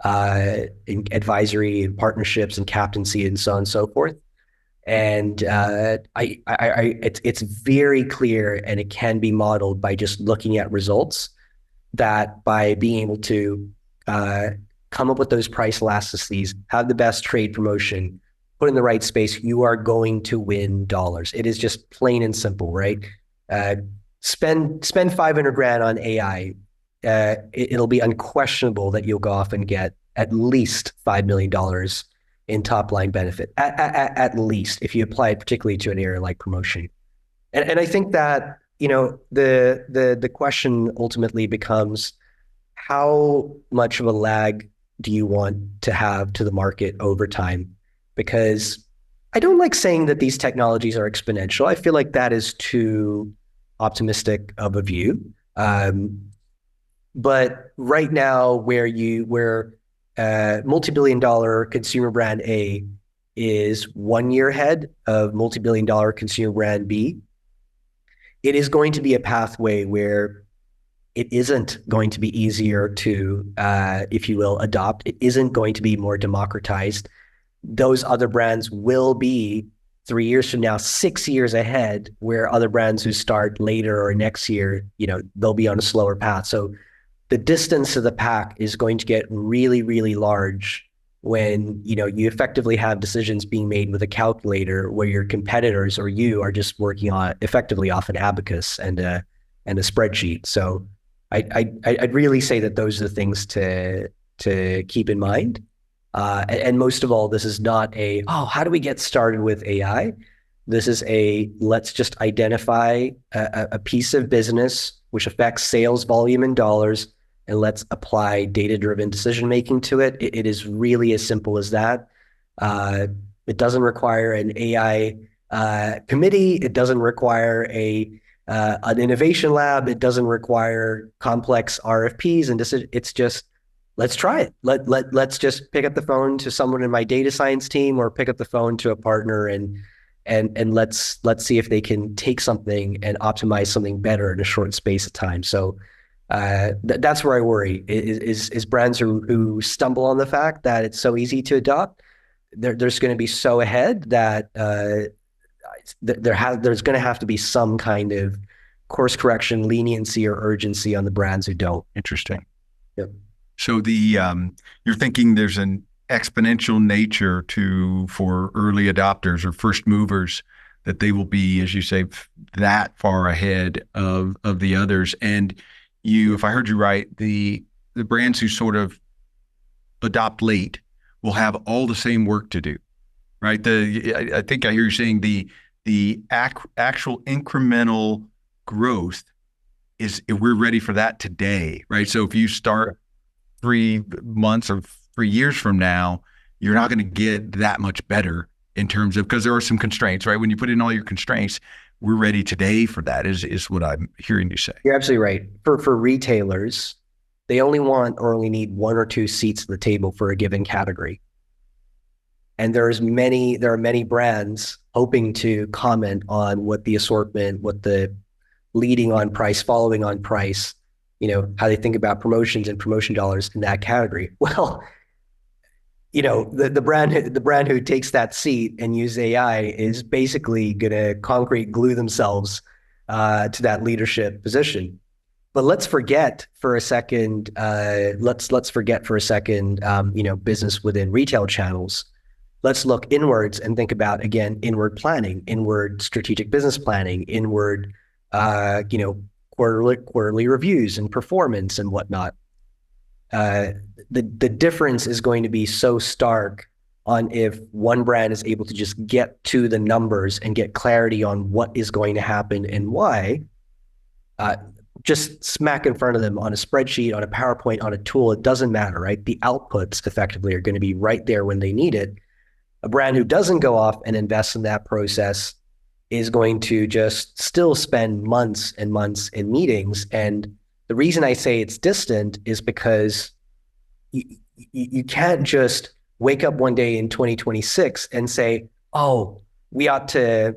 Speaker 2: in advisory and partnerships and captaincy and so on and so forth. And it's very clear, and it can be modeled by just looking at results, that by being able to come up with those price elasticities, have the best trade promotion, put in the right space, you are going to win dollars. It is just plain and simple, right? Spend 500 grand on AI. It'll be unquestionable that you'll go off and get at least $5 million in top line benefit, at least, if you apply it particularly to an area like promotion. And I think that, the question ultimately becomes, how much of a lag do you want to have to the market over time? Because I don't like saying that these technologies are exponential. I feel like that is too optimistic of a view. But right now, where multi-billion dollar consumer brand A is 1 year ahead of multi-billion dollar consumer brand B, it is going to be a pathway where it isn't going to be easier to, if you will, adopt. It isn't going to be more democratized. Those other brands will be 3 years from now, 6 years ahead, where other brands who start later or next year, they'll be on a slower path. So the distance to the pack is going to get really, really large when you effectively have decisions being made with a calculator, where your competitors or you are just working on effectively off an abacus and a spreadsheet. So I'd really say that those are the things to keep in mind. And most of all, this is not how do we get started with AI? This is let's just identify a piece of business which affects sales volume in dollars, and let's apply data-driven decision-making to it. It is really as simple as that. It doesn't require an AI committee. It doesn't require an innovation lab. It doesn't require complex RFPs and decisions. It's just, let's try it. Let's just pick up the phone to someone in my data science team, or pick up the phone to a partner, and let's see if they can take something and optimize something better in a short space of time. So that's where I worry is brands who stumble on the fact that it's so easy to adopt. There's going to be so ahead that there's going to have to be some kind of course correction, leniency, or urgency on the brands who don't.
Speaker 1: Interesting.
Speaker 2: Yep.
Speaker 1: So you're thinking there's an exponential nature for early adopters or first movers, that they will be, as you say, that far ahead of the others. And if I heard you right, the brands who sort of adopt late will have all the same work to do, right? I think I hear you saying the actual incremental growth we're ready for that today, right? So if you start 3 months or 3 years from now, you're not going to get that much better in terms of, because there are some constraints, right? When you put in all your constraints, we're ready today for that, is what I'm hearing you say.
Speaker 2: You're absolutely right. For retailers, they only want or only need 1 or 2 seats at the table for a given category. And there are many brands hoping to comment on what the assortment, what the leading on price, following on price, how they think about promotions and promotion dollars in that category. Well, the brand who takes that seat and uses AI is basically going to concrete glue themselves to that leadership position. But let's forget for a second. Let's forget for a second. Business within retail channels. Let's look inwards and think about, again, inward planning, inward strategic business planning, inward quarterly reviews and performance and whatnot. The difference is going to be so stark on if one brand is able to just get to the numbers and get clarity on what is going to happen and why, just smack in front of them on a spreadsheet, on a PowerPoint, on a tool, it doesn't matter, right? The outputs effectively are going to be right there when they need it. A brand who doesn't go off and invest in that process is going to just still spend months and months in meetings. And the reason I say it's distant is because you can't just wake up one day in 2026 and say, oh, we ought to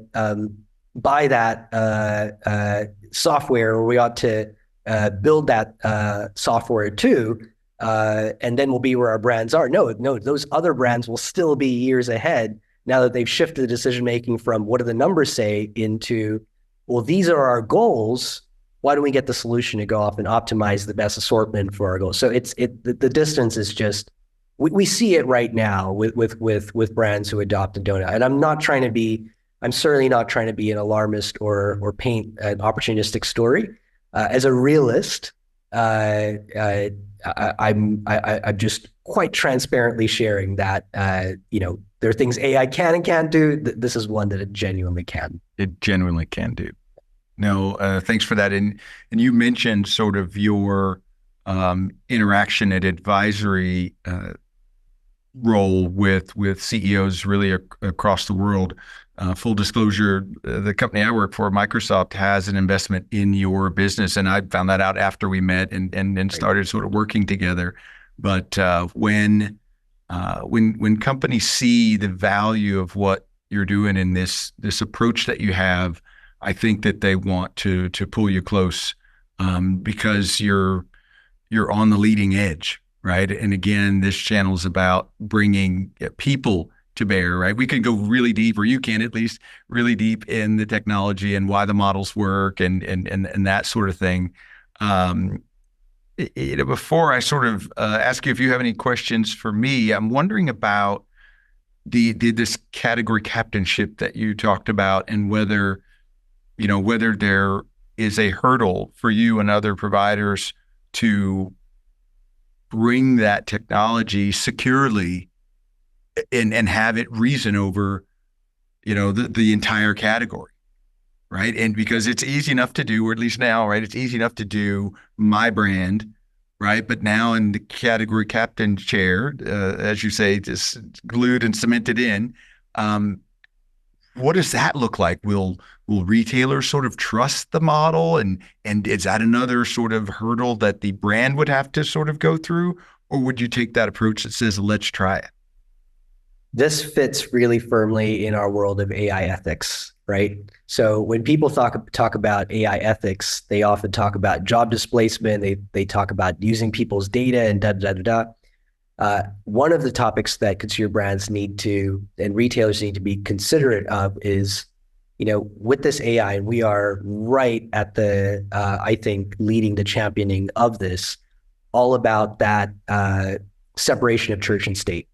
Speaker 2: buy that software, or we ought to build that software too, and then we'll be where our brands are. No, those other brands will still be years ahead now that they've shifted the decision-making from what do the numbers say into, well, these are our goals. Why don't we get the solution to go off and optimize the best assortment for our goals? So the distance is just, we see it right now with brands who adopt and don't. And I'm certainly not trying to be an alarmist or paint an opportunistic story. As a realist, I'm just quite transparently sharing that there are things AI can and can't do. This is one that it genuinely can.
Speaker 1: It genuinely can do. No, thanks for that. And you mentioned sort of your interaction and advisory role with CEOs really across the world. Full disclosure, the company I work for, Microsoft, has an investment in your business, and I found that out after we met and started sort of working together. But when companies see the value of what you're doing in this approach that you have, I think that they want to pull you close because you're on the leading edge, right? And again, this channel is about bringing people to bear, right? We can go really deep, or you can at least really deep in the technology and why the models work and that sort of thing. Before I sort of ask you if you have any questions for me, I'm wondering about this category captainship that you talked about, and whether there is a hurdle for you and other providers to bring that technology securely and have it reason over, the entire category, right? And because it's easy enough to do, or at least now, right? It's easy enough to do my brand, right? But now in the category captain chair, as you say, just glued and cemented in, what does that look like? Will retailers sort of trust the model, and is that another sort of hurdle that the brand would have to sort of go through, or would you take that approach that says, let's try it?
Speaker 2: This fits really firmly in our world of AI ethics, right? So when people talk about AI ethics, they often talk about job displacement. They talk about using people's data and da da da da. One of the topics that consumer brands need to, and retailers need to be considerate of is, with this AI, and we are right at the, I think, leading the championing of this, all about that separation of church and state.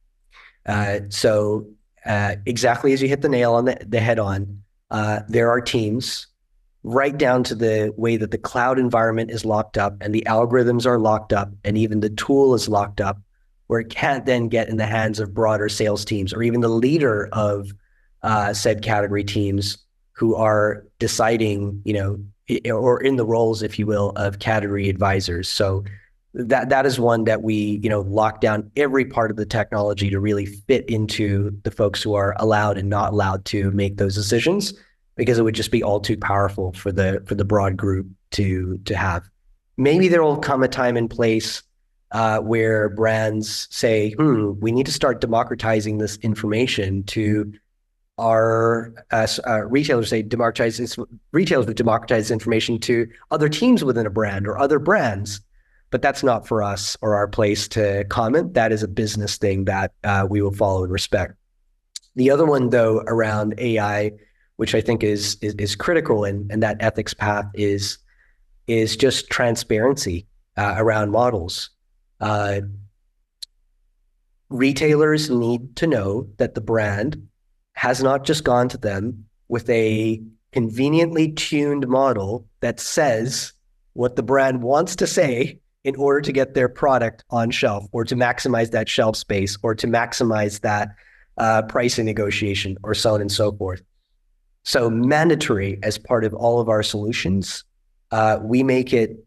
Speaker 2: So exactly as you hit the nail on the head on, there are teams right down to the way that the cloud environment is locked up and the algorithms are locked up and even the tool is locked up, where it can't then get in the hands of broader sales teams or even the leader of said category teams who are deciding, or in the roles, if you will, of category advisors. So that is one that we, lock down every part of the technology to really fit into the folks who are allowed and not allowed to make those decisions, because it would just be all too powerful for the broad group to have. Maybe there will come a time and place where brands say, we need to start democratizing this information to our retailers. Retailers would democratize information to other teams within a brand or other brands. But that's not for us or our place to comment. That is a business thing that we will follow and respect. The other one, though, around AI, which I think is critical, and that ethics path is just transparency around models. Retailers need to know that the brand has not just gone to them with a conveniently tuned model that says what the brand wants to say in order to get their product on shelf or to maximize that shelf space or to maximize that pricing negotiation or so on and so forth. So mandatory as part of all of our solutions, we make it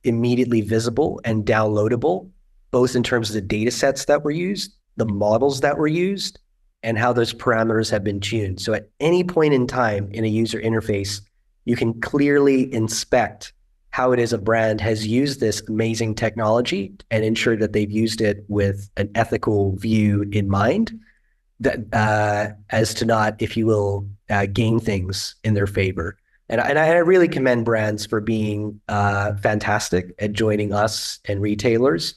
Speaker 2: immediately visible and downloadable, both in terms of the data sets that were used, the models that were used, and how those parameters have been tuned. So at any point in time in a user interface, you can clearly inspect how it is a brand has used this amazing technology and ensure that they've used it with an ethical view in mind, that as to not, if you will, gain things in their favor. And I really commend brands for being fantastic at joining us and retailers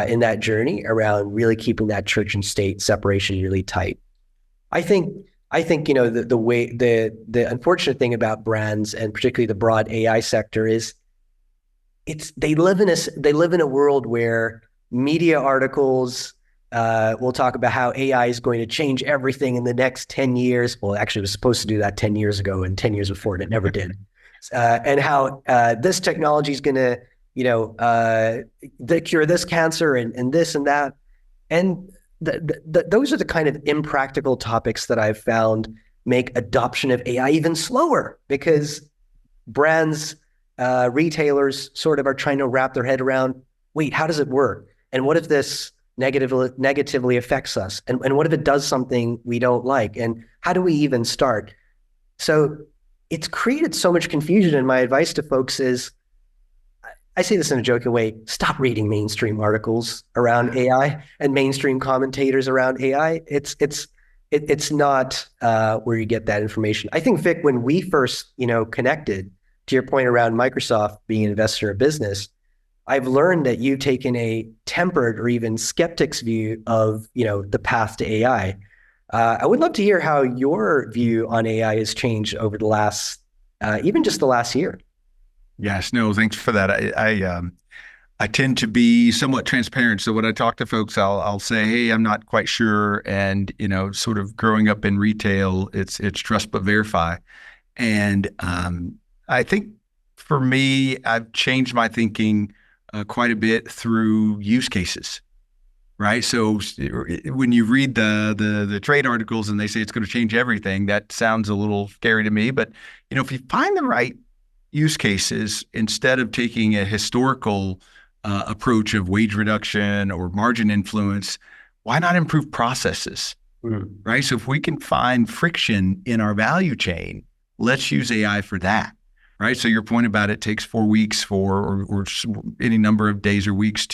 Speaker 2: in that journey around really keeping that church and state separation really tight. I think the unfortunate thing about brands and particularly the broad AI sector is they live in a world where media articles will talk about how AI is going to change everything in the next 10 years. Well, actually, it was supposed to do that 10 years ago and 10 years before, and it never did. And how this technology is going to, cure this cancer and this and that. And those are the kind of impractical topics that I've found make adoption of AI even slower, because brands, retailers sort of are trying to wrap their head around, wait, how does it work? And what if this negatively affects us? And what if it does something we don't like? And how do we even start? So it's created so much confusion. And my advice to folks is, I say this in a joking way, stop reading mainstream articles around AI and mainstream commentators around AI. It's not where you get that information. I think, Vic, when we first, connected, to your point around Microsoft being an investor in business, I've learned that you've taken a tempered or even skeptic's view of, the path to AI. I would love to hear how your view on AI has changed over the last, even just the last year.
Speaker 1: Yes, no, thanks for that. I tend to be somewhat transparent. So when I talk to folks, I'll say, hey, I'm not quite sure. And, sort of growing up in retail, it's trust but verify. And I think for me, I've changed my thinking quite a bit through use cases, right? So when you read the trade articles and they say it's going to change everything, that sounds a little scary to me. But, if you find the right use cases, instead of taking a historical approach of wage reduction or margin influence, why not improve processes, right? So if we can find friction in our value chain, let's use AI for that, right? So your point about it takes 4 weeks or any number of days or weeks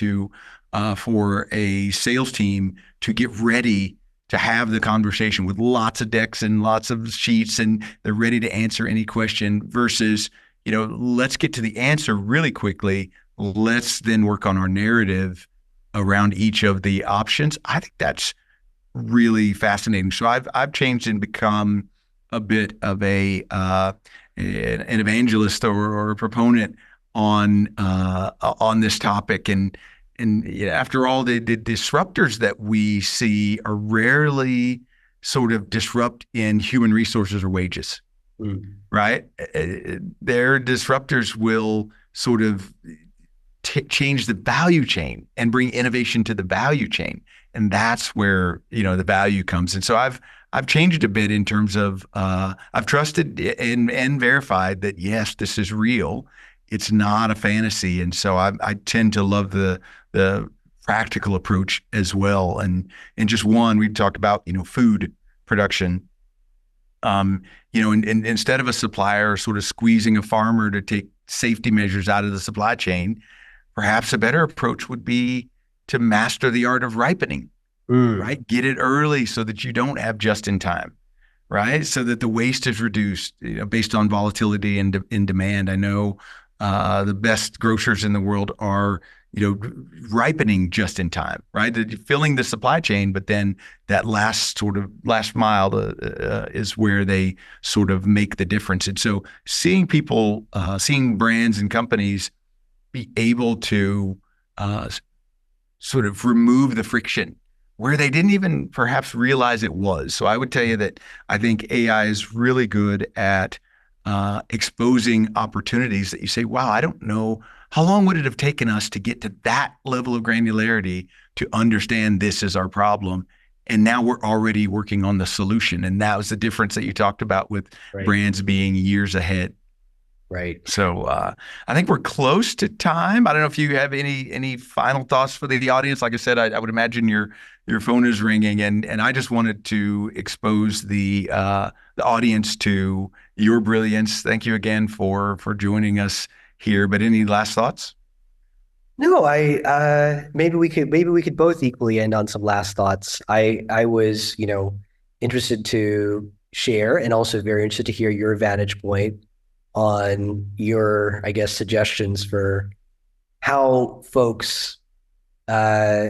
Speaker 1: for a sales team to get ready to have the conversation with lots of decks and lots of sheets, and they're ready to answer any question versus, let's get to the answer really quickly. Let's then work on our narrative around each of the options. I think that's really fascinating. So I've changed and become a bit of an evangelist or a proponent on this topic. And after all, the disruptors that we see are rarely sort of disrupt in human resources or wages. Right? Their disruptors will sort of change the value chain and bring innovation to the value chain. And that's where, the value comes. And so I've changed a bit in terms of, I've trusted and verified that, yes, this is real. It's not a fantasy. And so I tend to love the practical approach as well. And just one, we talked about, food production. And instead of a supplier sort of squeezing a farmer to take safety measures out of the supply chain, perhaps a better approach would be to master the art of ripening, right? Get it early so that you don't have just in time, right? So that the waste is reduced, based on volatility and in demand. I know the best grocers in the world are, ripening just in time, right? Filling the supply chain, but then that last mile is where they sort of make the difference. And so seeing brands and companies be able to sort of remove the friction where they didn't even perhaps realize it was. So I would tell you that I think AI is really good at exposing opportunities that you say, wow, I don't know. How long would it have taken us to get to that level of granularity to understand this is our problem? And now we're already working on the solution. And that was the difference that you talked about with
Speaker 2: Right.
Speaker 1: brands being years ahead.
Speaker 2: Right.
Speaker 1: So I think we're close to time. I don't know if you have any final thoughts for the audience. Like I said, I would imagine your phone is ringing, and I just wanted to expose the audience to your brilliance. Thank you again for joining us here. But any last thoughts?
Speaker 2: No, maybe we could both equally end on some last thoughts. I was, interested to share and also very interested to hear your vantage point on your, I guess, suggestions for how folks, uh,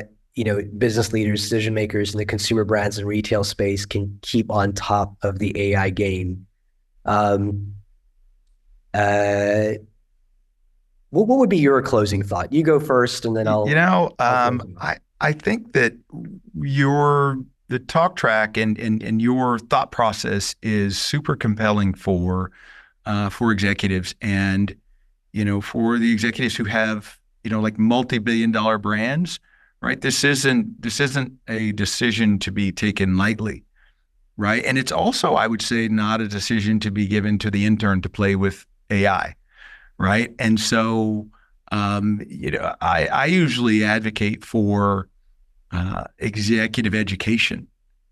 Speaker 2: business leaders, decision makers in the consumer brands and retail space can keep on top of the AI game. Um, uh, what would be your closing thought? You go first, and then I'll close it off.
Speaker 1: I think that the talk track and your thought process is super compelling for executives, and for the executives who have like multi-billion-dollar brands, right? This isn't a decision to be taken lightly, right? And it's also, I would say, not a decision to be given to the intern to play with AI, right? And so, I usually advocate for executive education,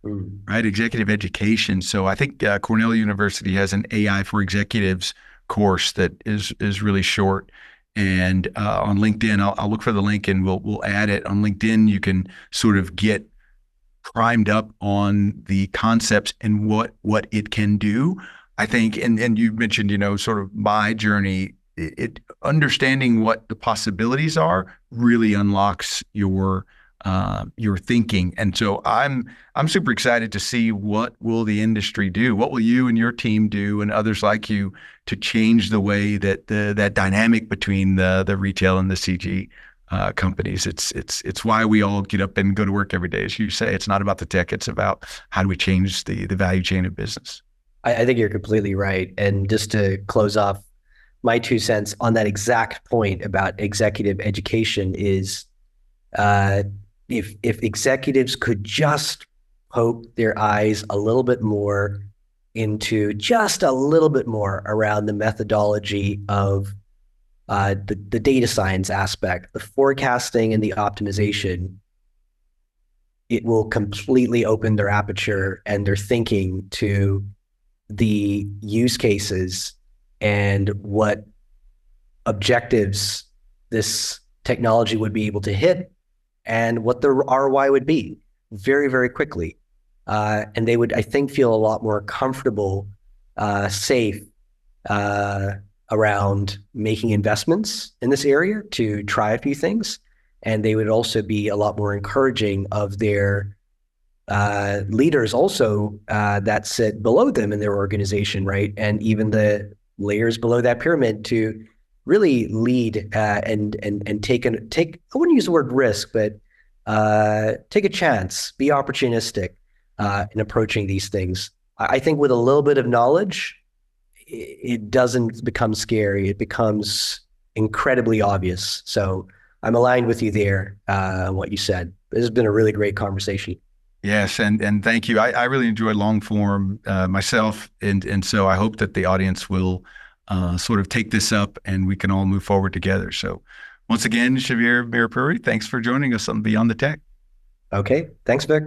Speaker 2: Mm.
Speaker 1: right? Executive education. So I think Cornell University has an AI for executives course that is really short. And on LinkedIn, I'll look for the link and we'll add it. On LinkedIn, you can sort of get primed up on the concepts and what it can do. I think, and you mentioned, sort of my journey. It understanding what the possibilities are really unlocks your thinking. And so I'm super excited to see what will the industry do. What will you and your team do, and others like you, to change the way that that dynamic between the retail and the CG companies. It's why we all get up and go to work every day. As you say, it's not about the tech. It's about how do we change the value chain of business.
Speaker 2: I think you're completely right. And just to close off, my 2 cents on that exact point about executive education is, uh, if executives could just poke their eyes a little bit more into just a little bit more around the methodology of the data science aspect, the forecasting and the optimization, it will completely open their aperture and their thinking to the use cases and what objectives this technology would be able to hit and what the ROI would be very, very quickly. And they would, I think, feel a lot more comfortable, safe around making investments in this area to try a few things. And they would also be a lot more encouraging of their leaders also that sit below them in their organization, right? And even the layers below that pyramid to really lead and take, I wouldn't use the word risk, but take a chance, be opportunistic in approaching these things. I think with a little bit of knowledge, it doesn't become scary. It becomes incredibly obvious. So I'm aligned with you there on what you said. This has been a really great conversation.
Speaker 1: Yes, and thank you. I really enjoy long form myself, and so I hope that the audience will sort of take this up and we can all move forward together. So once again, Shavir Mirpuri, thanks for joining us on Beyond the Tech.
Speaker 2: Okay, thanks, Vic.